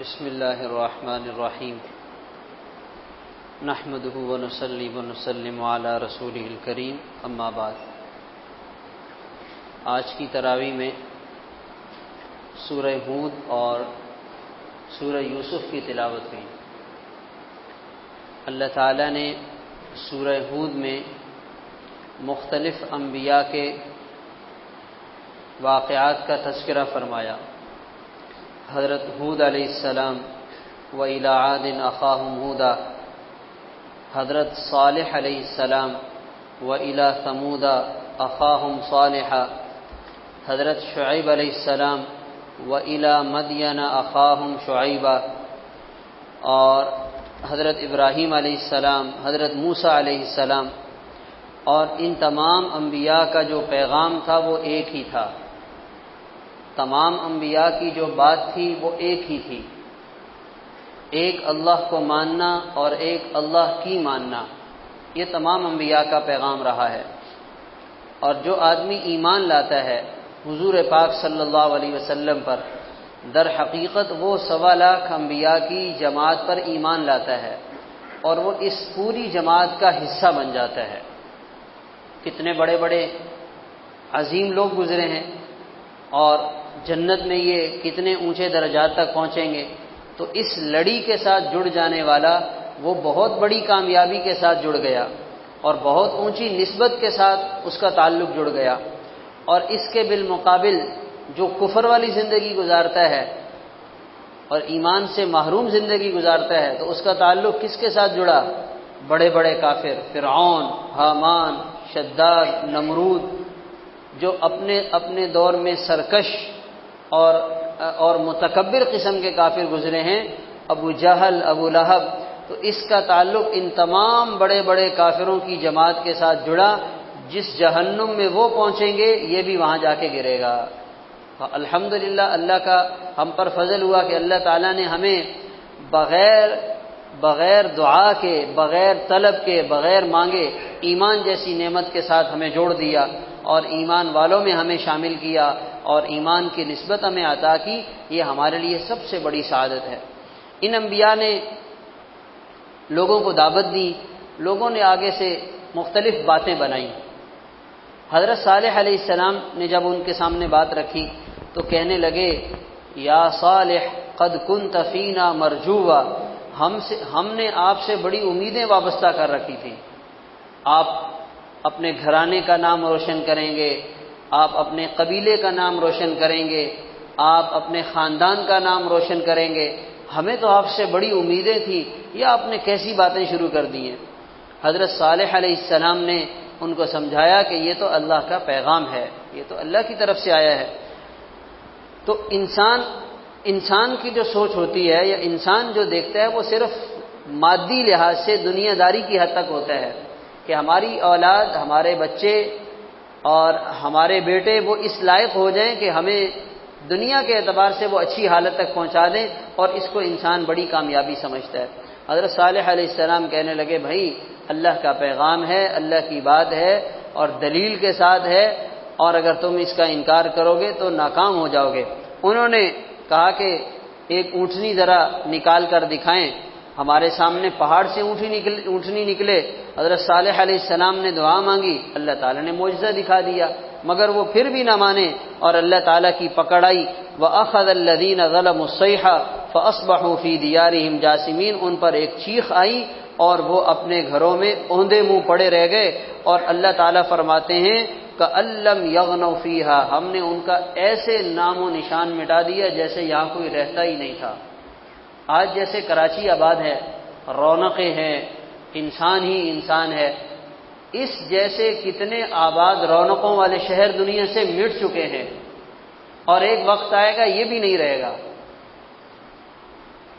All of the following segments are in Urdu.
بسم اللہ الرحمن الرحیم نحمدہ ونصلی ونسلم علی رسولہ الکریم اما بعد۔ آج کی تراویح میں سورہ ہود اور سورہ یوسف کی تلاوت ہوئی۔ اللہ تعالیٰ نے سورہ ہود میں مختلف انبیاء کے واقعات کا تذکرہ فرمایا۔ حضرت ہود علیہ السلام وَإِلَىٰ عَادٍ أَخَاهُمْ هُودًا، حضرت صالح علیہ السلام وَإِلَىٰ ثَمُودَ أَخَاهُمْ صَالِحًا، حضرت شعیب علیہ السلام وَإِلَىٰ مَدْيَنَ أَخَاهُمْ شُعَيْبًا، اور حضرت ابراہیم علیہ السلام، حضرت موسیٰ علیہ السلام۔ اور ان تمام انبیاء کا جو پیغام تھا وہ ایک ہی تھا، تمام انبیاء کی جو بات تھی وہ ایک ہی تھی، ایک اللہ کو ماننا اور ایک اللہ کی ماننا، یہ تمام انبیاء کا پیغام رہا ہے۔ اور جو آدمی ایمان لاتا ہے حضور پاک صلی اللہ علیہ وسلم پر، در حقیقت وہ 1.25 لاکھ انبیاء کی جماعت پر ایمان لاتا ہے اور وہ اس پوری جماعت کا حصہ بن جاتا ہے۔ کتنے بڑے بڑے عظیم لوگ گزرے ہیں اور جنت میں یہ کتنے اونچے درجات تک پہنچیں گے، تو اس لڑی کے ساتھ جڑ جانے والا وہ بہت بڑی کامیابی کے ساتھ جڑ گیا اور بہت اونچی نسبت کے ساتھ اس کا تعلق جڑ گیا۔ اور اس کے بالمقابل جو کفر والی زندگی گزارتا ہے اور ایمان سے محروم زندگی گزارتا ہے، تو اس کا تعلق کس کے ساتھ جڑا؟ بڑے بڑے کافر، فرعون، حامان، شداد، نمرود، جو اپنے دور میں سرکش اور متکبر قسم کے کافر گزرے ہیں، ابو جہل، ابو لہب۔ تو اس کا تعلق ان تمام بڑے بڑے کافروں کی جماعت کے ساتھ جڑا، جس جہنم میں وہ پہنچیں گے یہ بھی وہاں جا کے گرے گا۔ الحمدللہ اللہ کا ہم پر فضل ہوا کہ اللہ تعالیٰ نے ہمیں بغیر دعا کے، بغیر طلب کے، بغیر مانگے ایمان جیسی نعمت کے ساتھ ہمیں جوڑ دیا اور ایمان والوں میں ہمیں شامل کیا اور ایمان کی نسبت ہمیں عطا کی۔ یہ ہمارے لیے سب سے بڑی سعادت ہے۔ ان انبیاء نے لوگوں کو دعوت دی، لوگوں نے آگے سے مختلف باتیں بنائیں۔ حضرت صالح علیہ السلام نے جب ان کے سامنے بات رکھی تو کہنے لگے، یا صالح قد کنت فینا مرجوا، ہم نے آپ سے بڑی امیدیں وابستہ کر رکھی تھیں۔ آپ اپنے گھرانے کا نام روشن کریں گے، آپ اپنے قبیلے کا نام روشن کریں گے، آپ اپنے خاندان کا نام روشن کریں گے، ہمیں تو آپ سے بڑی امیدیں تھیں، یہ آپ نے کیسی باتیں شروع کر دی ہیں؟ حضرت صالح علیہ السلام نے ان کو سمجھایا کہ یہ تو اللہ کا پیغام ہے، یہ تو اللہ کی طرف سے آیا ہے۔ تو انسان کی جو سوچ ہوتی ہے یا انسان جو دیکھتا ہے وہ صرف مادی لحاظ سے دنیا داری کی حد تک ہوتا ہے کہ ہماری اولاد، ہمارے بچے اور ہمارے بیٹے وہ اس لائق ہو جائیں کہ ہمیں دنیا کے اعتبار سے وہ اچھی حالت تک پہنچا دیں، اور اس کو انسان بڑی کامیابی سمجھتا ہے۔ حضرت صالح علیہ السلام کہنے لگے، بھائی اللہ کا پیغام ہے، اللہ کی بات ہے اور دلیل کے ساتھ ہے، اور اگر تم اس کا انکار کرو گے تو ناکام ہو جاؤ گے۔ انہوں نے کہا کہ ایک اونٹنی ذرا نکال کر دکھائیں۔ ہمارے سامنے پہاڑ سے اونٹنی نکلے، حضرت صالح علیہ السلام نے دعا مانگی، اللہ تعالیٰ نے معجزہ دکھا دیا، مگر وہ پھر بھی نہ مانے اور اللہ تعالیٰ کی پکڑ آئی۔ وَأَخَذَ الَّذِينَ ظَلَمُوا الصَّيْحَةُ فَأَصْبَحُوا فِي دِيَارِهِمْ جَاثِمِينَ، ان پر ایک چیخ آئی اور وہ اپنے گھروں میں اوندے منہ پڑے رہ گئے۔ اور اللہ تعالیٰ فرماتے ہیں كَأَن لَّمْ يَغْنَوْا فِيهَا، ہم نے ان کا ایسے نام و نشان مٹا دیا جیسے یہاں کوئی رہتا ہی نہیں تھا۔ آج جیسے کراچی آباد ہے، رونقیں ہیں، انسان ہی انسان ہے، اس جیسے کتنے آباد رونقوں والے شہر دنیا سے مٹ چکے ہیں، اور ایک وقت آئے گا یہ بھی نہیں رہے گا۔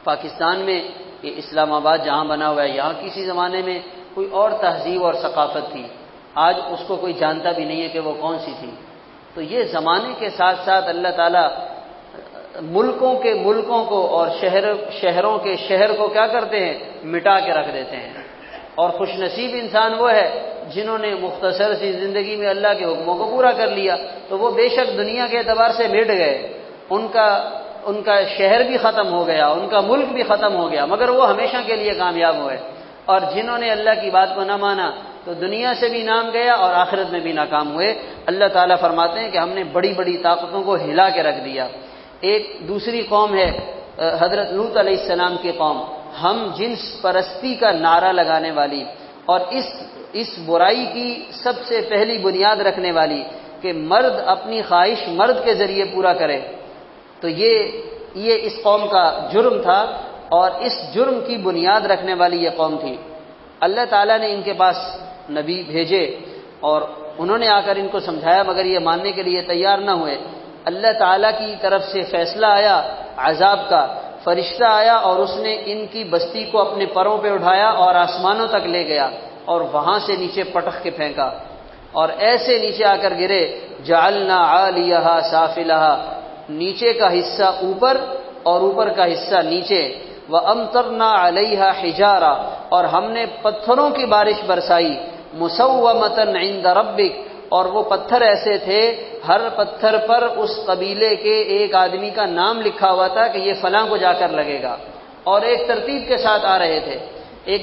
پاکستان میں یہ اسلام آباد جہاں بنا ہوا ہے، یہاں کسی زمانے میں کوئی اور تہذیب اور ثقافت تھی، آج اس کو کوئی جانتا بھی نہیں ہے کہ وہ کون سی تھی۔ تو یہ زمانے کے ساتھ ساتھ اللہ تعالیٰ ملکوں کو اور شہروں کے شہر کو کیا کرتے ہیں؟ مٹا کے رکھ دیتے ہیں۔ اور خوش نصیب انسان وہ ہے جنہوں نے مختصر سی زندگی میں اللہ کے حکموں کو پورا کر لیا، تو وہ بے شک دنیا کے اعتبار سے مٹ گئے، ان کا شہر بھی ختم ہو گیا، ان کا ملک بھی ختم ہو گیا، مگر وہ ہمیشہ کے لیے کامیاب ہوئے۔ اور جنہوں نے اللہ کی بات کو نہ مانا تو دنیا سے بھی نام گیا اور آخرت میں بھی ناکام ہوئے۔ اللہ تعالیٰ فرماتے ہیں کہ ہم نے بڑی بڑی طاقتوں کو ہلا کے رکھ دیا۔ ایک دوسری قوم ہے حضرت لوط علیہ السلام کی قوم، ہم جنس پرستی کا نعرہ لگانے والی اور اس برائی کی سب سے پہلی بنیاد رکھنے والی کہ مرد اپنی خواہش مرد کے ذریعے پورا کرے، تو یہ اس قوم کا جرم تھا اور اس جرم کی بنیاد رکھنے والی یہ قوم تھی۔ اللہ تعالیٰ نے ان کے پاس نبی بھیجے اور انہوں نے آ کر ان کو سمجھایا، مگر یہ ماننے کے لیے تیار نہ ہوئے۔ اللہ تعالیٰ کی طرف سے فیصلہ آیا عذاب کا، فرشتہ آیا اور اس نے ان کی بستی کو اپنے پروں پہ اٹھایا اور آسمانوں تک لے گیا اور وہاں سے نیچے پٹخ کے پھینکا اور ایسے نیچے آ کر گرے، جعلنا عالیہا سافلہا، نیچے کا حصہ اوپر اور اوپر کا حصہ نیچے، وَأَمْطَرْنَا عَلَيْهَا حِجَارًا، اور ہم نے پتھروں کی بارش برسائی، مُسَوَّمَةً عِندَ رَبِّكَ، اور وہ پتھر ایسے تھے ہر پتھر پر اس قبیلے کے ایک آدمی کا نام لکھا ہوا تھا کہ یہ فلاں کو جا کر لگے گا، اور ایک ترتیب کے ساتھ آ رہے تھے۔ ایک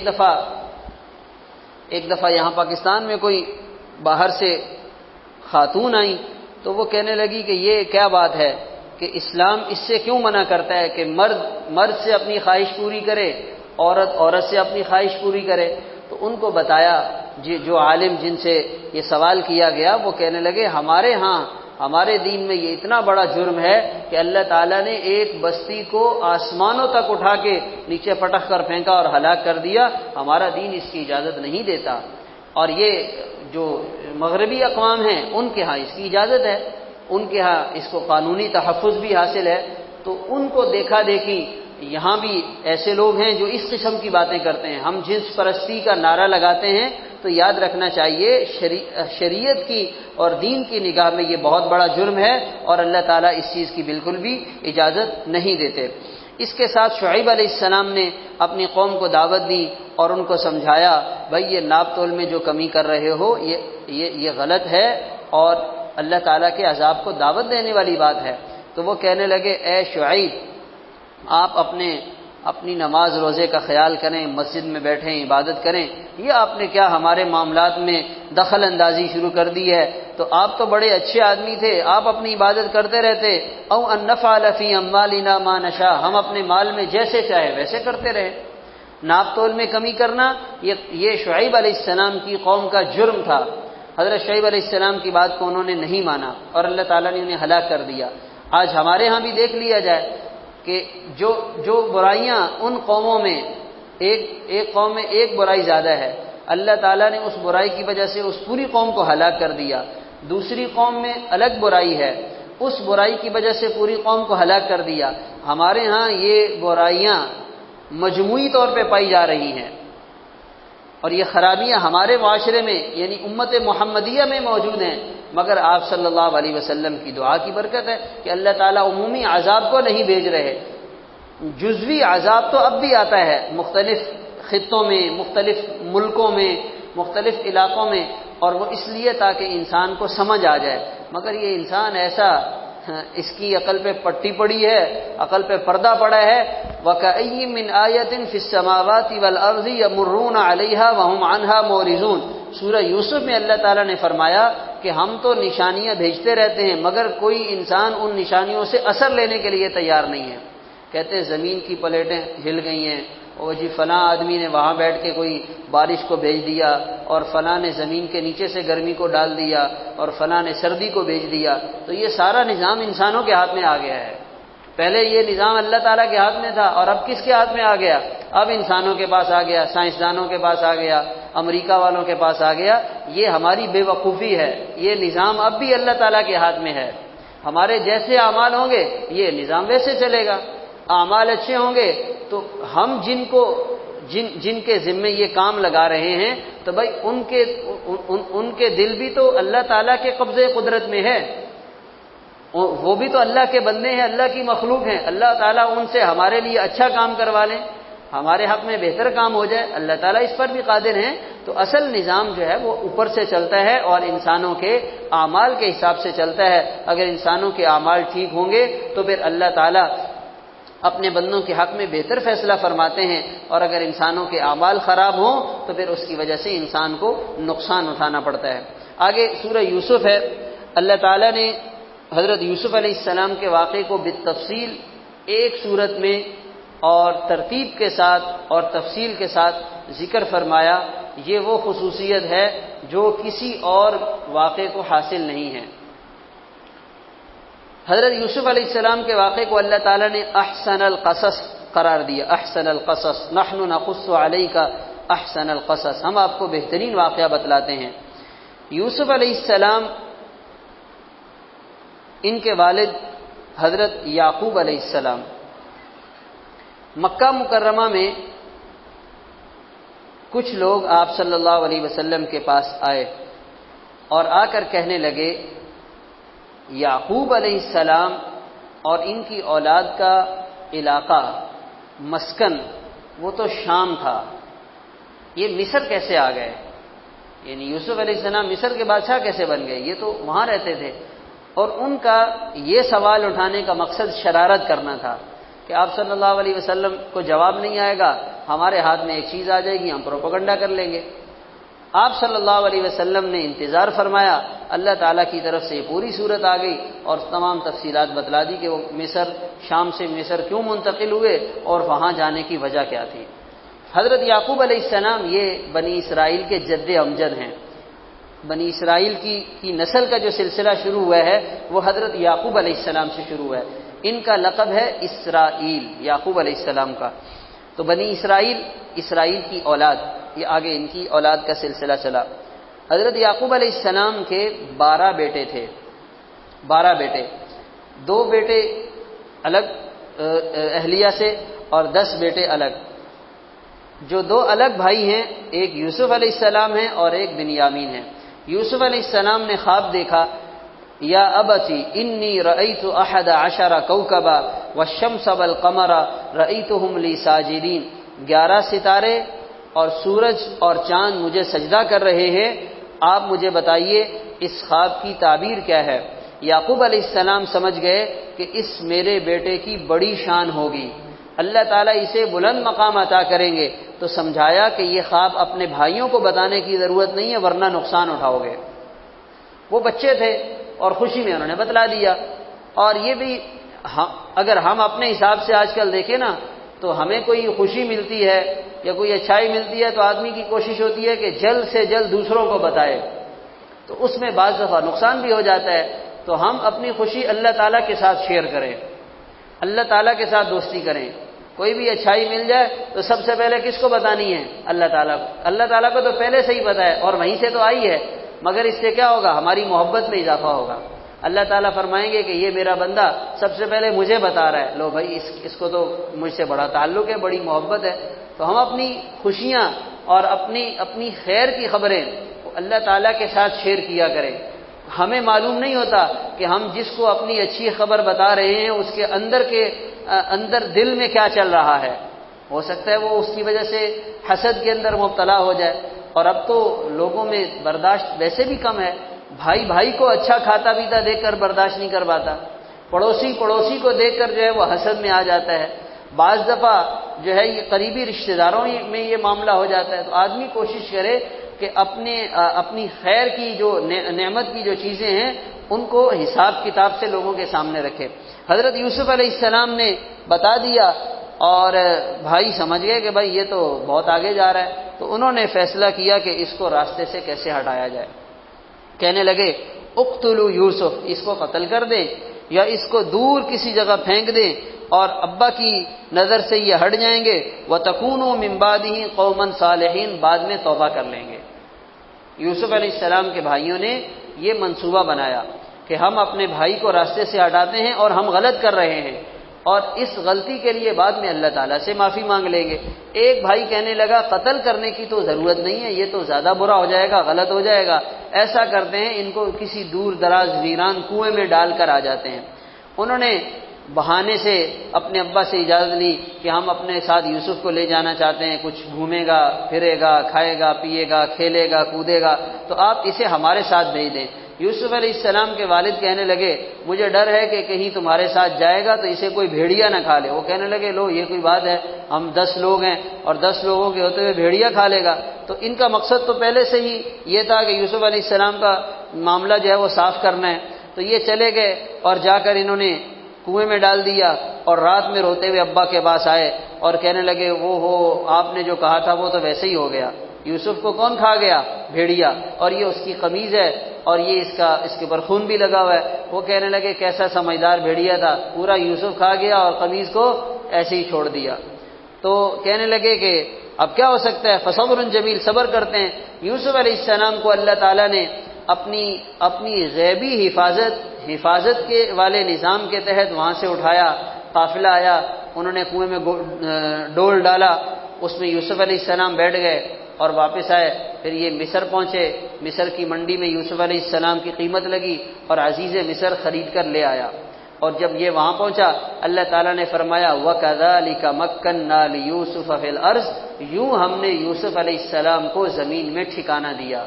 دفعہ یہاں پاکستان میں کوئی باہر سے خاتون آئیں تو وہ کہنے لگی کہ یہ کیا بات ہے کہ اسلام اس سے کیوں منع کرتا ہے کہ مرد سے اپنی خواہش پوری کرے، عورت سے اپنی خواہش پوری کرے۔ تو ان کو بتایا، جو عالم جن سے یہ سوال کیا گیا وہ کہنے لگے ہمارے دین میں یہ اتنا بڑا جرم ہے کہ اللہ تعالیٰ نے ایک بستی کو آسمانوں تک اٹھا کے نیچے پٹخ کر پھینکا اور ہلاک کر دیا، ہمارا دین اس کی اجازت نہیں دیتا۔ اور یہ جو مغربی اقوام ہیں ان کے ہاں اس کی اجازت ہے، ان کے ہاں اس کو قانونی تحفظ بھی حاصل ہے، تو ان کو دیکھا دیکھی یہاں بھی ایسے لوگ ہیں جو اس قسم کی باتیں کرتے ہیں، ہم جنس پرستی کا نعرہ لگاتے ہیں، تو یاد رکھنا چاہیے شریعت کی اور دین کی نگاہ میں یہ بہت بڑا جرم ہے اور اللہ تعالیٰ اس چیز کی بالکل بھی اجازت نہیں دیتے۔ اس کے ساتھ شعیب علیہ السلام نے اپنی قوم کو دعوت دی اور ان کو سمجھایا، بھائی یہ ناپ تول میں جو کمی کر رہے ہو یہ غلط ہے اور اللہ تعالیٰ کے عذاب کو دعوت دینے والی بات ہے۔ تو وہ کہنے لگے، اے شعیب آپ اپنی نماز روزے کا خیال کریں، مسجد میں بیٹھیں عبادت کریں، یہ آپ نے کیا ہمارے معاملات میں دخل اندازی شروع کر دی ہے؟ تو آپ تو بڑے اچھے آدمی تھے، آپ اپنی عبادت کرتے رہتے، او ان نفعل فی اموالنا ما نشاء، ہم اپنے مال میں جیسے چاہے ویسے کرتے رہے۔ ناپ تول میں کمی کرنا یہ شعیب علیہ السلام کی قوم کا جرم تھا۔ حضرت شعیب علیہ السلام کی بات کو انہوں نے نہیں مانا اور اللہ تعالیٰ نے انہیں ہلاک کر دیا۔ آج ہمارے ہاں بھی دیکھ لیا جائے کہ جو برائیاں ان قوموں میں ایک قوم میں ایک برائی زیادہ ہے، اللہ تعالیٰ نے اس برائی کی وجہ سے اس پوری قوم کو ہلاک کر دیا۔ دوسری قوم میں الگ برائی ہے، اس برائی کی وجہ سے پوری قوم کو ہلاک کر دیا۔ ہمارے ہاں یہ برائیاں مجموعی طور پہ پائی جا رہی ہیں اور یہ خرابیاں ہمارے معاشرے میں یعنی امت محمدیہ میں موجود ہیں، مگر آپ صلی اللہ علیہ وسلم کی دعا کی برکت ہے کہ اللہ تعالیٰ عمومی عذاب کو نہیں بھیج رہے، جزوی عذاب تو اب بھی آتا ہے مختلف خطوں میں، مختلف ملکوں میں، مختلف علاقوں میں، اور وہ اس لیے تاکہ انسان کو سمجھ آ جائے، مگر یہ انسان ایسا اس کی عقل پہ پٹی پڑی ہے، عقل پہ پردہ پڑا ہے۔ وَكَأَيٍّ مِّنْ آيَةٍ فِي السَّمَاوَاتِ وَالْأَرْضِ يَمُرُّونَ عَلَيْهَا وَهُمْ عَنْهَا مُعْرِضُونَ۔ سورہ یوسف میں اللہ تعالیٰ نے فرمایا کہ ہم تو نشانیاں بھیجتے رہتے ہیں مگر کوئی انسان ان نشانیوں سے اثر لینے کے لیے تیار نہیں ہے۔ کہتے ہیں زمین کی پلیٹیں ہل گئی ہیں، اور جی فلاں آدمی نے وہاں بیٹھ کے کوئی بارش کو بھیج دیا، اور فلاں نے زمین کے نیچے سے گرمی کو ڈال دیا، اور فلاں نے سردی کو بھیج دیا۔ تو یہ سارا نظام انسانوں کے ہاتھ میں آ گیا ہے۔ پہلے یہ نظام اللہ تعالیٰ کے ہاتھ میں تھا اور اب کس کے ہاتھ میں آ گیا؟ اب انسانوں کے پاس آ گیا، سائنسدانوں کے پاس آ گیا، امریکہ والوں کے پاس آ گیا۔ یہ ہماری بے وقوفی ہے، یہ نظام اب بھی اللہ تعالیٰ کے ہاتھ میں ہے۔ ہمارے جیسے اعمال ہوں گے یہ نظام ویسے چلے گا، اعمال اچھے ہوں گے تو ہم جن کے ذمے یہ کام لگا رہے ہیں تو بھائی ان کے دل بھی تو اللہ تعالیٰ کے قبضے قدرت میں ہے، وہ بھی تو اللہ کے بندے ہیں، اللہ کی مخلوق ہیں۔ اللہ تعالیٰ ان سے ہمارے لیے اچھا کام کروا لیں، ہمارے حق میں بہتر کام ہو جائے، اللہ تعالیٰ اس پر بھی قادر ہیں۔ تو اصل نظام جو ہے وہ اوپر سے چلتا ہے اور انسانوں کے اعمال کے حساب سے چلتا ہے۔ اگر انسانوں کے اعمال ٹھیک ہوں گے تو پھر اللہ تعالیٰ اپنے بندوں کے حق میں بہتر فیصلہ فرماتے ہیں، اور اگر انسانوں کے اعمال خراب ہوں تو پھر اس کی وجہ سے انسان کو نقصان اٹھانا پڑتا ہے۔ آگے سورہ یوسف ہے، اللہ تعالیٰ نے حضرت یوسف علیہ السلام کے واقعے کو بالتفصیل ایک صورت میں اور ترتیب کے ساتھ اور تفصیل کے ساتھ ذکر فرمایا۔ یہ وہ خصوصیت ہے جو کسی اور واقعے کو حاصل نہیں ہے۔ حضرت یوسف علیہ السلام کے واقعے کو اللہ تعالیٰ نے احسن القصص قرار دیا، احسن القصص، نحن نقص علیک احسن القصص، ہم آپ کو بہترین واقعہ بتلاتے ہیں۔ یوسف علیہ السلام، ان کے والد حضرت یعقوب علیہ السلام مکہ مکرمہ میں کچھ لوگ آپ صلی اللہ علیہ وسلم کے پاس آئے اور آ کر کہنے لگے یعقوب علیہ السلام اور ان کی اولاد کا علاقہ، مسکن، وہ تو شام تھا، یہ مصر کیسے آ گئے؟ یعنی یوسف علیہ السلام مصر کے بادشاہ کیسے بن گئے؟ یہ تو وہاں رہتے تھے۔ اور ان کا یہ سوال اٹھانے کا مقصد شرارت کرنا تھا کہ آپ صلی اللہ علیہ وسلم کو جواب نہیں آئے گا، ہمارے ہاتھ میں ایک چیز آ جائے گی، ہم پروپیگنڈا کر لیں گے۔ آپ صلی اللہ علیہ وسلم نے انتظار فرمایا، اللہ تعالیٰ کی طرف سے پوری صورت آ گئی اور تمام تفصیلات بتلا دی کہ وہ مصر، شام سے مصر کیوں منتقل ہوئے اور وہاں جانے کی وجہ کیا تھی۔ حضرت یعقوب علیہ السلام یہ بنی اسرائیل کے جد امجد ہیں۔ بنی اسرائیل کی نسل کا جو سلسلہ شروع ہوا ہے وہ حضرت یعقوب علیہ السلام سے شروع ہوا ہے۔ ان کا لقب ہے اسرائیل، یعقوب علیہ السلام کا۔ تو بنی اسرائیل کی اولاد، یہ آگے ان کی اولاد کا سلسلہ چلا۔ حضرت یعقوب علیہ السلام کے 12 بیٹے تھے، 12 بیٹے، 2 بیٹے الگ اہلیہ سے اور 10 بیٹے الگ۔ جو 2 الگ بھائی ہیں، ایک یوسف علیہ السلام ہے اور ایک بنیامین ہے۔ یوسف علیہ السلام نے خواب دیکھا، یا ابتی انی رأیت 11 کوکبا والشمس والقمر رأیتهم لی ساجدین، 11 ستارے اور سورج اور چاند مجھے سجدہ کر رہے ہیں، آپ مجھے بتائیے اس خواب کی تعبیر کیا ہے؟ یعقوب علیہ السلام سمجھ گئے کہ اس میرے بیٹے کی بڑی شان ہوگی، اللہ تعالیٰ اسے بلند مقام عطا کریں گے، تو سمجھایا کہ یہ خواب اپنے بھائیوں کو بتانے کی ضرورت نہیں ہے ورنہ نقصان اٹھاؤ گے۔ وہ بچے تھے اور خوشی میں انہوں نے بتلا دیا۔ اور یہ بھی اگر ہم اپنے حساب سے آج کل دیکھیں نا تو ہمیں کوئی خوشی ملتی ہے یا کوئی اچھائی ملتی ہے تو آدمی کی کوشش ہوتی ہے کہ جلد سے جلد دوسروں کو بتائے، تو اس میں بعض دفعہ نقصان بھی ہو جاتا ہے۔ تو ہم اپنی خوشی اللہ تعالیٰ کے ساتھ شیئر کریں، اللہ تعالیٰ کے ساتھ دوستی کریں۔ کوئی بھی اچھائی مل جائے تو سب سے پہلے کس کو بتانی ہے؟ اللہ تعالیٰ کو۔ اللہ تعالیٰ کو تو پہلے سے ہی پتہ ہے اور وہیں سے تو آئی ہے، مگر اس سے کیا ہوگا؟ ہماری محبت میں اضافہ ہوگا۔ اللہ تعالیٰ فرمائیں گے کہ یہ میرا بندہ سب سے پہلے مجھے بتا رہا ہے، لو بھائی اس کو تو مجھ سے بڑا تعلق ہے، بڑی محبت ہے۔ تو ہم اپنی خوشیاں اور اپنی خیر کی خبریں اللہ تعالیٰ کے ساتھ شیئر کیا کریں۔ ہمیں معلوم نہیں ہوتا کہ ہم جس کو اپنی اچھی خبر بتا رہے ہیں اس کے اندر دل میں کیا چل رہا ہے، ہو سکتا ہے وہ اس کی وجہ سے حسد کے اندر مبتلا ہو جائے۔ اور اب تو لوگوں میں برداشت ویسے بھی کم ہے، بھائی کو اچھا کھاتا پیتا دیکھ کر برداشت نہیں کر پاتا، پڑوسی کو دیکھ کر جو ہے وہ حسد میں آ جاتا ہے۔ بعض دفعہ جو ہے یہ قریبی رشتہ داروں میں یہ معاملہ ہو جاتا ہے۔ تو آدمی کوشش کرے کہ اپنی خیر کی جو نعمت کی جو چیزیں ہیں ان کو حساب کتاب سے لوگوں کے سامنے رکھے۔ حضرت یوسف علیہ السلام نے بتا دیا اور بھائی سمجھ گئے کہ بھائی یہ تو بہت آگے جا رہا ہے، تو انہوں نے فیصلہ کیا کہ اس کو راستے سے کیسے ہٹایا جائے۔ کہنے لگے اقتلوا یوسف، اس کو قتل کر دیں یا اس کو دور کسی جگہ پھینک دیں اور ابا کی نظر سے یہ ہٹ جائیں گے، وَتَكُونُوا مِن بَعْدِهِ قَوْمًا صَالِحِينَ، بعد میں توبہ کر لیں گے۔ یوسف علیہ السلام کے بھائیوں نے یہ منصوبہ بنایا کہ ہم اپنے بھائی کو راستے سے ہٹاتے ہیں اور ہم غلط کر رہے ہیں، اور اس غلطی کے لیے بعد میں اللہ تعالیٰ سے معافی مانگ لیں گے۔ ایک بھائی کہنے لگا قتل کرنے کی تو ضرورت نہیں ہے، یہ تو زیادہ برا ہو جائے گا، غلط ہو جائے گا، ایسا کرتے ہیں ان کو کسی دور دراز ویران کنویں میں ڈال کر آ جاتے ہیں۔ انہوں نے بہانے سے اپنے ابا سے اجازت لی کہ ہم اپنے ساتھ یوسف کو لے جانا چاہتے ہیں، کچھ گھومے گا پھرے گا، کھائے گا پیے گا، کھیلے گا کودے گا، تو آپ اسے ہمارے ساتھ بھیج دیں۔ یوسف علیہ السلام کے والد کہنے لگے مجھے ڈر ہے کہ کہیں تمہارے ساتھ جائے گا تو اسے کوئی بھیڑیا نہ کھا لے۔ وہ کہنے لگے لو یہ کوئی بات ہے، ہم 10 لوگ ہیں اور 10 لوگوں کے ہوتے ہوئے بھیڑیا کھا لے گا۔ تو ان کا مقصد تو پہلے سے ہی یہ تھا کہ یوسف علیہ السلام کا معاملہ جو ہے وہ صاف کرنا ہے۔ تو یہ چلے گئے اور جا کر انہوں نے کنویں میں ڈال دیا، اور رات میں روتے ہوئے ابا کے پاس آئے اور کہنے لگے وہ ہو آپ نے جو کہا تھا وہ تو ویسے ہی ہو گیا، یوسف کو کون کھا گیا؟ بھیڑیا، اور یہ اس کی قمیض ہے اور یہ اس کے اوپر خون بھی لگا ہوا ہے۔ وہ کہنے لگے کیسا سمجھدار بھیڑیا تھا، پورا یوسف کھا گیا اور قمیض کو ایسے ہی چھوڑ دیا۔ تو کہنے لگے کہ اب کیا ہو سکتا ہے، فصبر جمیل، صبر کرتے ہیں۔ یوسف علیہ السلام کو اللہ تعالیٰ نے اپنی غیبی حفاظت کے والے نظام کے تحت وہاں سے اٹھایا، قافلہ آیا، انہوں نے کنویں میں ڈول ڈالا، اس میں یوسف علیہ السلام بیٹھ گئے اور واپس آئے۔ پھر یہ مصر پہنچے، مصر کی منڈی میں یوسف علیہ السلام کی قیمت لگی اور عزیز مصر خرید کر لے آیا۔ اور جب یہ وہاں پہنچا اللہ تعالیٰ نے فرمایا وَكَذَلِكَ مَكَّنَّا لِيُوسُفَ فِي الْأَرْضِ، یوں ہم نے یوسف علیہ السلام کو زمین میں ٹھکانہ دیا۔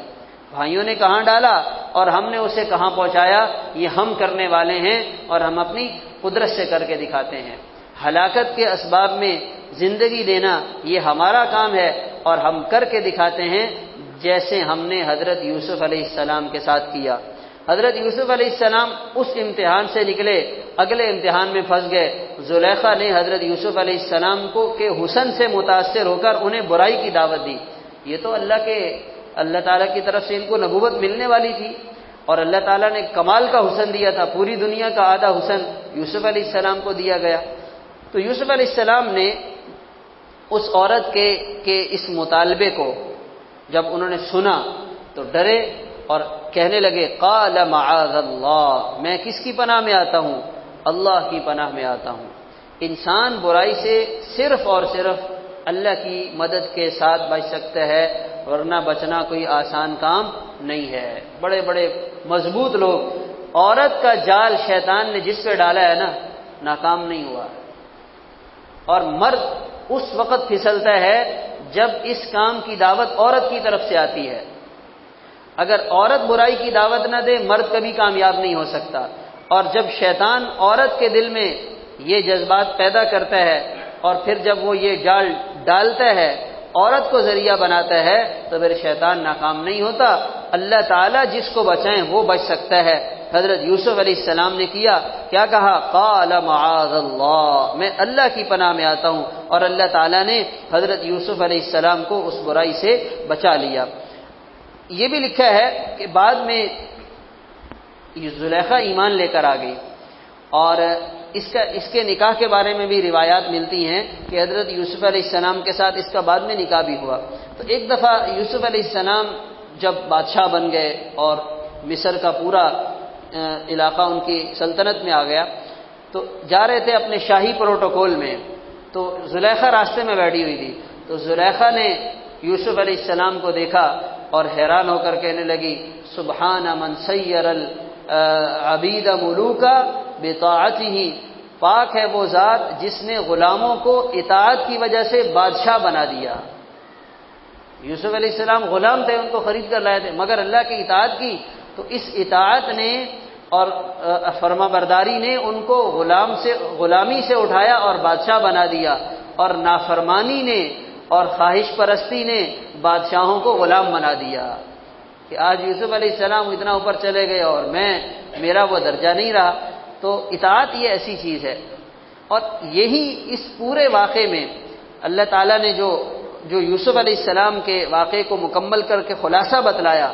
بھائیوں نے کہاں ڈالا اور ہم نے اسے کہاں پہنچایا، یہ ہم کرنے والے ہیں اور ہم اپنی قدرت سے کر کے دکھاتے ہیں۔ ہلاکت کے اسباب میں زندگی دینا یہ ہمارا کام ہے اور ہم کر کے دکھاتے ہیں، جیسے ہم نے حضرت یوسف علیہ السلام کے ساتھ کیا۔ حضرت یوسف علیہ السلام اس امتحان سے نکلے، اگلے امتحان میں پھنس گئے۔ زلیخا نے حضرت یوسف علیہ السلام کے حسن سے متاثر ہو کر انہیں برائی کی دعوت دی۔ یہ تو اللہ تعالیٰ کی طرف سے ان کو نبوت ملنے والی تھی اور اللہ تعالیٰ نے کمال کا حسن دیا تھا، پوری دنیا کا آدھا حسن یوسف علیہ السلام کو دیا گیا۔ تو یوسف علیہ السلام نے اس عورت کے اس مطالبے کو جب انہوں نے سنا تو ڈرے اور کہنے لگے قال معاذ اللہ، میں کس کی پناہ میں آتا ہوں؟ اللہ کی پناہ میں آتا ہوں۔ انسان برائی سے صرف اور صرف اللہ کی مدد کے ساتھ بچ سکتا ہے، ورنہ بچنا کوئی آسان کام نہیں ہے۔ بڑے بڑے مضبوط لوگ، عورت کا جال شیطان نے جس پہ ڈالا ہے نا، ناکام نہیں ہوا۔ اور مرد اس وقت پھسلتا ہے جب اس کام کی دعوت عورت کی طرف سے آتی ہے۔ اگر عورت برائی کی دعوت نہ دے مرد کبھی کامیاب نہیں ہو سکتا۔ اور جب شیطان عورت کے دل میں یہ جذبات پیدا کرتا ہے اور پھر جب وہ یہ جال ڈالتا ہے، عورت کو ذریعہ بناتا ہے، تو پھر شیطان ناکام نہیں ہوتا۔ اللہ تعالیٰ جس کو بچائیں وہ بچ سکتا ہے۔ حضرت یوسف علیہ السلام نے کیا کہا قال معاذ اللہ، میں اللہ کی پناہ میں آتا ہوں، اور اللہ تعالیٰ نے حضرت یوسف علیہ السلام کو اس برائی سے بچا لیا۔ یہ بھی لکھا ہے کہ بعد میں زلیخا ایمان لے کر آ گئی، اور اس کے نکاح کے بارے میں بھی روایات ملتی ہیں کہ حضرت یوسف علیہ السلام کے ساتھ اس کا بعد میں نکاح بھی ہوا۔ تو ایک دفعہ یوسف علیہ السلام جب بادشاہ بن گئے اور مصر کا پورا علاقہ ان کی سلطنت میں آ گیا، تو جا رہے تھے اپنے شاہی پروٹوکول میں، تو زلیخا راستے میں بیٹھی ہوئی تھی۔ تو زلیخا نے یوسف علیہ السلام کو دیکھا اور حیران ہو کر کہنے لگی سبحان من سیر العبید ملوکا بطاعتہ، پاک ہے وہ ذات جس نے غلاموں کو اطاعت کی وجہ سے بادشاہ بنا دیا۔ یوسف علیہ السلام غلام تھے، ان کو خرید کر لائے تھے، مگر اللہ کی اطاعت کی تو اس اطاعت نے اور فرما برداری نے ان کو غلامی سے اٹھایا اور بادشاہ بنا دیا، اور نافرمانی نے اور خواہش پرستی نے بادشاہوں کو غلام بنا دیا کہ آج یوسف علیہ السلام اتنا اوپر چلے گئے اور میرا وہ درجہ نہیں رہا۔ تو اطاعت یہ ایسی چیز ہے، اور یہی اس پورے واقعے میں اللہ تعالیٰ نے جو یوسف علیہ السلام کے واقعے کو مکمل کر کے خلاصہ بتلایا،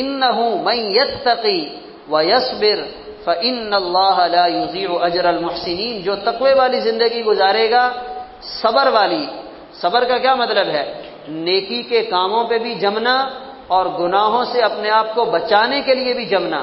انہ من یتقی ویصبر فان اللہ لا یضیع اجر المحسنین، جو تقوی والی زندگی گزارے گا، صبر والی، صبر کا کیا مطلب ہے؟ نیکی کے کاموں پہ بھی جمنا اور گناہوں سے اپنے آپ کو بچانے کے لیے بھی جمنا،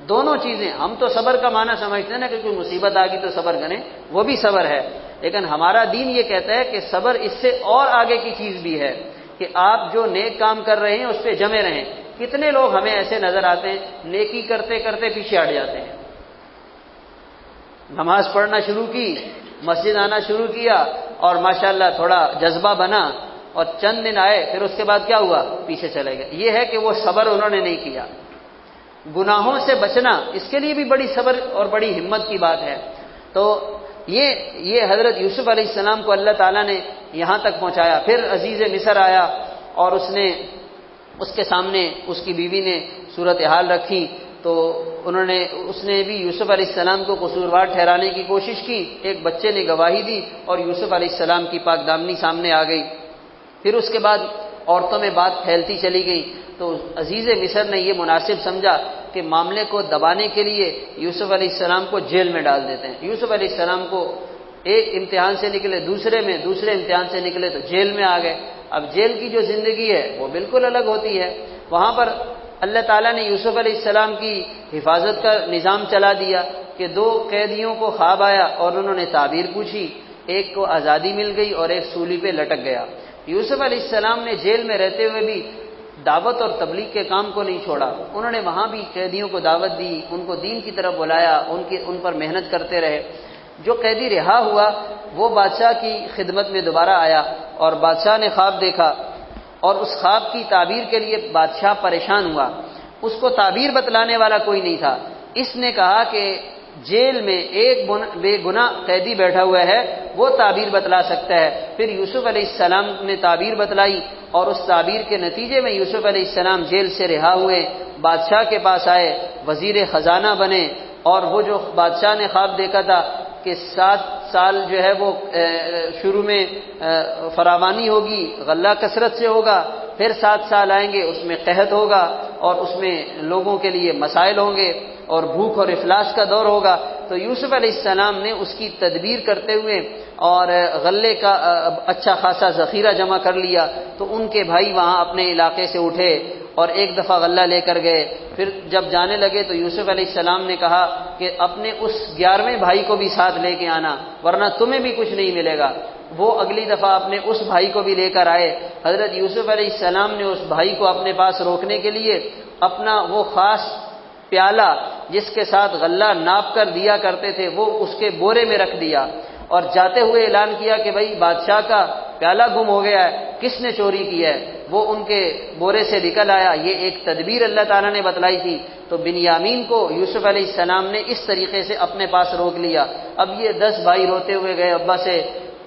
دونوں چیزیں۔ ہم تو صبر کا معنی سمجھتے ہیں نا کہ کوئی مصیبت آ گئی تو صبر کریں، وہ بھی صبر ہے، لیکن ہمارا دین یہ کہتا ہے کہ صبر اس سے اور آگے کی چیز بھی ہے کہ آپ جو نیک کام کر رہے ہیں اس پہ جمے رہیں۔ کتنے لوگ ہمیں ایسے نظر آتے ہیں نیکی کرتے کرتے پیچھے ہٹ جاتے ہیں، نماز پڑھنا شروع کی، مسجد آنا شروع کیا اور ماشاءاللہ تھوڑا جذبہ بنا اور چند دن آئے، پھر اس کے بعد کیا ہوا؟ پیچھے چلے گئے۔ یہ ہے کہ وہ صبر انہوں نے نہیں کیا۔ گناہوں سے بچنا اس کے لیے بھی بڑی صبر اور بڑی ہمت کی بات ہے۔ تو یہ حضرت یوسف علیہ السلام کو اللہ تعالیٰ نے یہاں تک پہنچایا۔ پھر عزیز مصر آیا اور اس کے سامنے اس کی بیوی نے صورتحال رکھی، تو اس نے بھی یوسف علیہ السلام کو قصوروار ٹھہرانے کی کوشش کی۔ ایک بچے نے گواہی دی اور یوسف علیہ السلام کی پاک دامنی سامنے آ گئی۔ پھر اس کے بعد عورتوں میں بات پھیلتی چلی گئی، تو عزیز مصر نے یہ مناسب سمجھا کہ معاملے کو دبانے کے لیے یوسف علیہ السلام کو جیل میں ڈال دیتے ہیں۔ یوسف علیہ السلام کو ایک امتحان سے نکلے، دوسرے امتحان سے نکلے تو جیل میں آ گئے۔ اب جیل کی جو زندگی ہے وہ بالکل الگ ہوتی ہے۔ وہاں پر اللہ تعالیٰ نے یوسف علیہ السلام کی حفاظت کا نظام چلا دیا کہ 2 قیدیوں کو خواب آیا اور انہوں نے تعبیر پوچھی، ایک کو آزادی مل گئی اور ایک سولی پہ لٹک گیا۔ یوسف علیہ السلام نے جیل میں رہتے ہوئے بھی دعوت اور تبلیغ کے کام کو نہیں چھوڑا۔ انہوں نے وہاں بھی قیدیوں کو دعوت دی، ان کو دین کی طرف بلایا، ان پر محنت کرتے رہے۔ جو قیدی رہا ہوا وہ بادشاہ کی خدمت میں دوبارہ آیا اور بادشاہ نے خواب دیکھا، اور اس خواب کی تعبیر کے لیے بادشاہ پریشان ہوا۔ اس کو تعبیر بتلانے والا کوئی نہیں تھا۔ اس نے کہا کہ جیل میں ایک بے گناہ قیدی بیٹھا ہوا ہے، وہ تعبیر بتلا سکتا ہے۔ پھر یوسف علیہ السلام نے تعبیر بتلائی اور اس تعبیر کے نتیجے میں یوسف علیہ السلام جیل سے رہا ہوئے بادشاہ کے پاس آئے، وزیر خزانہ بنے، اور وہ جو بادشاہ نے خواب دیکھا تھا کہ 7 سال جو ہے وہ شروع میں فراوانی ہوگی، غلہ کثرت سے ہوگا، پھر 7 سال آئیں گے اس میں قحط ہوگا اور اس میں لوگوں کے لیے مسائل ہوں گے اور بھوک اور افلاس کا دور ہوگا۔ تو یوسف علیہ السلام نے اس کی تدبیر کرتے ہوئے اور غلے کا اچھا خاصا ذخیرہ جمع کر لیا۔ تو ان کے بھائی وہاں اپنے علاقے سے اٹھے اور ایک دفعہ غلہ لے کر گئے۔ پھر جب جانے لگے تو یوسف علیہ السلام نے کہا کہ اپنے اس 11ویں بھائی کو بھی ساتھ لے کے آنا، ورنہ تمہیں بھی کچھ نہیں ملے گا۔ وہ اگلی دفعہ اپنے اس بھائی کو بھی لے کر آئے۔ حضرت یوسف علیہ السلام نے اس بھائی کو اپنے پاس روکنے کے لیے اپنا وہ خاص پیالہ جس کے ساتھ غلہ ناپ کر دیا کرتے تھے وہ اس کے بورے میں رکھ دیا، اور جاتے ہوئے اعلان کیا کہ بھائی بادشاہ کا پیالہ گم ہو گیا ہے، کس نے چوری کی ہے؟ وہ ان کے بورے سے نکل آیا۔ یہ ایک تدبیر اللہ تعالیٰ نے بتلائی تھی۔ تو بنیامین کو یوسف علیہ السلام نے اس طریقے سے اپنے پاس روک لیا۔ اب یہ 10 بھائی روتے ہوئے گئے ابا سے،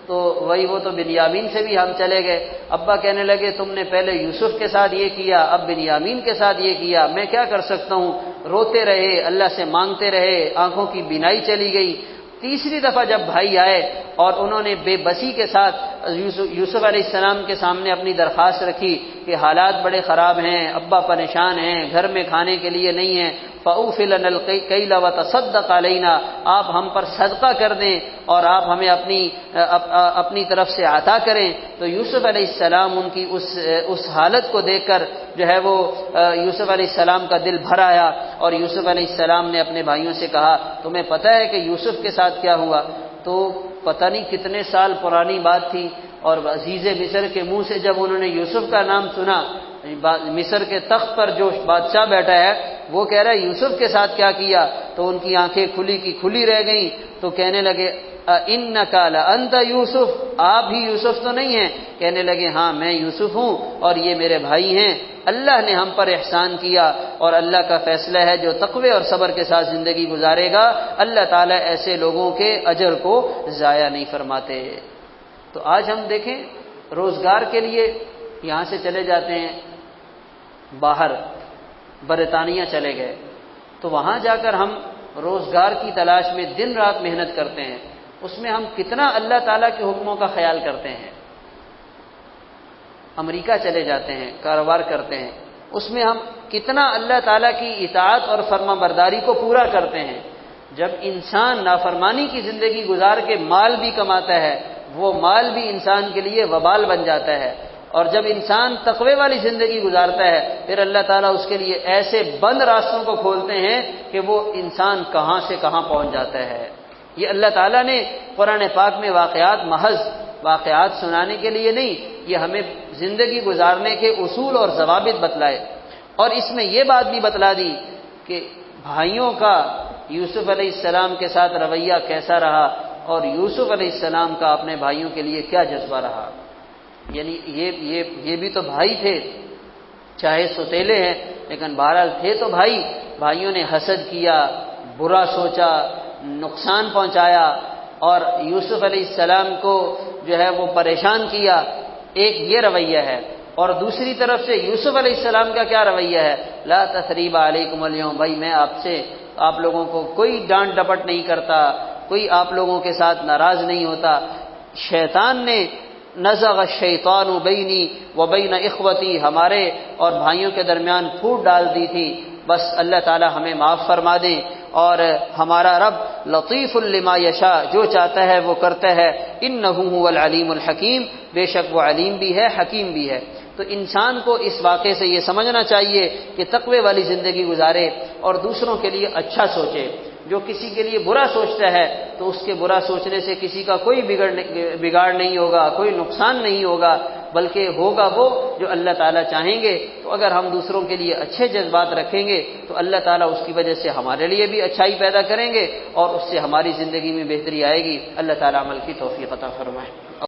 تو وہ تو بنیامین سے بھی ہم چلے گئے۔ ابا کہنے لگے تم نے پہلے یوسف کے ساتھ یہ کیا، اب بنیامین کے ساتھ یہ کیا، میں کیا کر سکتا ہوں؟ روتے رہے، اللہ سے مانگتے رہے، آنکھوں کی بینائی چلی گئی۔ تیسری دفعہ جب بھائی آئے اور انہوں نے بے بسی کے ساتھ یوسف علیہ السلام کے سامنے اپنی درخواست رکھی کہ حالات بڑے خراب ہیں، ابا پریشان ہیں، گھر میں کھانے کے لیے نہیں ہے، فَأَوْفِ لَنَا الْكَيْلَ وَتَصَدَّقْ عَلَيْنَا، آپ ہم پر صدقہ کر دیں اور آپ ہمیں اپنی طرف سے عطا کریں۔ تو یوسف علیہ السلام ان کی اس حالت کو دیکھ کر جو ہے وہ یوسف علیہ السلام کا دل بھر آیا، اور یوسف علیہ السلام نے اپنے بھائیوں سے کہا تمہیں پتہ ہے کہ یوسف کے ساتھ کیا ہوا؟ تو پتہ نہیں کتنے سال پرانی بات تھی، اور عزیز مصر کے منہ سے جب انہوں نے یوسف کا نام سنا، مصر کے تخت پر جو بادشاہ بیٹھا ہے وہ کہہ رہا ہے یوسف کے ساتھ کیا کیا؟ تو ان کی آنکھیں کھلی کی کھلی رہ گئیں، تو کہنے لگے اِنَّكَ لَأَنْتَ یوسف، آپ ہی یوسف تو نہیں ہیں؟ کہنے لگے ہاں میں یوسف ہوں اور یہ میرے بھائی ہیں، اللہ نے ہم پر احسان کیا، اور اللہ کا فیصلہ ہے جو تقوی اور صبر کے ساتھ زندگی گزارے گا اللہ تعالیٰ ایسے لوگوں کے اجر کو ضائع نہیں فرماتے۔ تو آج ہم دیکھیں روزگار کے لیے یہاں سے چلے جاتے ہیں باہر، برطانیہ چلے گئے، تو وہاں جا کر ہم روزگار کی تلاش میں دن رات محنت کرتے ہیں، اس میں ہم کتنا اللہ تعالیٰ کے حکموں کا خیال کرتے ہیں۔ امریکہ چلے جاتے ہیں، کاروبار کرتے ہیں، اس میں ہم کتنا اللہ تعالیٰ کی اطاعت اور فرما برداری کو پورا کرتے ہیں۔ جب انسان نافرمانی کی زندگی گزار کے مال بھی کماتا ہے، وہ مال بھی انسان کے لیے وبال بن جاتا ہے، اور جب انسان تقوی والی زندگی گزارتا ہے پھر اللہ تعالیٰ اس کے لیے ایسے بند راستوں کو کھولتے ہیں کہ وہ انسان کہاں سے کہاں پہنچ جاتا ہے۔ یہ اللہ تعالیٰ نے قرآن پاک میں محض واقعات سنانے کے لیے نہیں، یہ ہمیں زندگی گزارنے کے اصول اور ضوابط بتلائے، اور اس میں یہ بات بھی بتلا دی کہ بھائیوں کا یوسف علیہ السلام کے ساتھ رویہ کیسا رہا، اور یوسف علیہ السلام کا اپنے بھائیوں کے لیے کیا جذبہ رہا۔ یعنی یہ بھی تو بھائی تھے، چاہے سوتیلے ہیں لیکن بہرحال تھے تو بھائی، بھائیوں نے حسد کیا، برا سوچا، نقصان پہنچایا اور یوسف علیہ السلام کو جو ہے وہ پریشان کیا، ایک یہ رویہ ہے۔ اور دوسری طرف سے یوسف علیہ السلام کا کیا رویہ ہے؟ لا تثریب علیکم اليوم، بھائی میں آپ لوگوں کو کوئی ڈانٹ ڈپٹ نہیں کرتا، کوئی آپ لوگوں کے ساتھ ناراض نہیں ہوتا۔ شیطان نے نزغ الشیطان بینی وبین اخوتی، ہمارے اور بھائیوں کے درمیان پھوٹ ڈال دی تھی، بس اللہ تعالی ہمیں معاف فرما دیں۔ اور ہمارا رب لطیف لما یشاء، جو چاہتا ہے وہ کرتا ہے، انہ هو العلیم الحکیم، بے شک وہ علیم بھی ہے حکیم بھی ہے۔ تو انسان کو اس واقعے سے یہ سمجھنا چاہیے کہ تقوی والی زندگی گزارے اور دوسروں کے لیے اچھا سوچے۔ جو کسی کے لیے برا سوچتا ہے تو اس کے برا سوچنے سے کسی کا کوئی بگاڑ نہیں ہوگا، کوئی نقصان نہیں ہوگا، بلکہ ہوگا وہ جو اللہ تعالیٰ چاہیں گے۔ تو اگر ہم دوسروں کے لیے اچھے جذبات رکھیں گے تو اللہ تعالیٰ اس کی وجہ سے ہمارے لیے بھی اچھائی پیدا کریں گے اور اس سے ہماری زندگی میں بہتری آئے گی۔ اللہ تعالیٰ عمل کی توفیق عطا فرمائے۔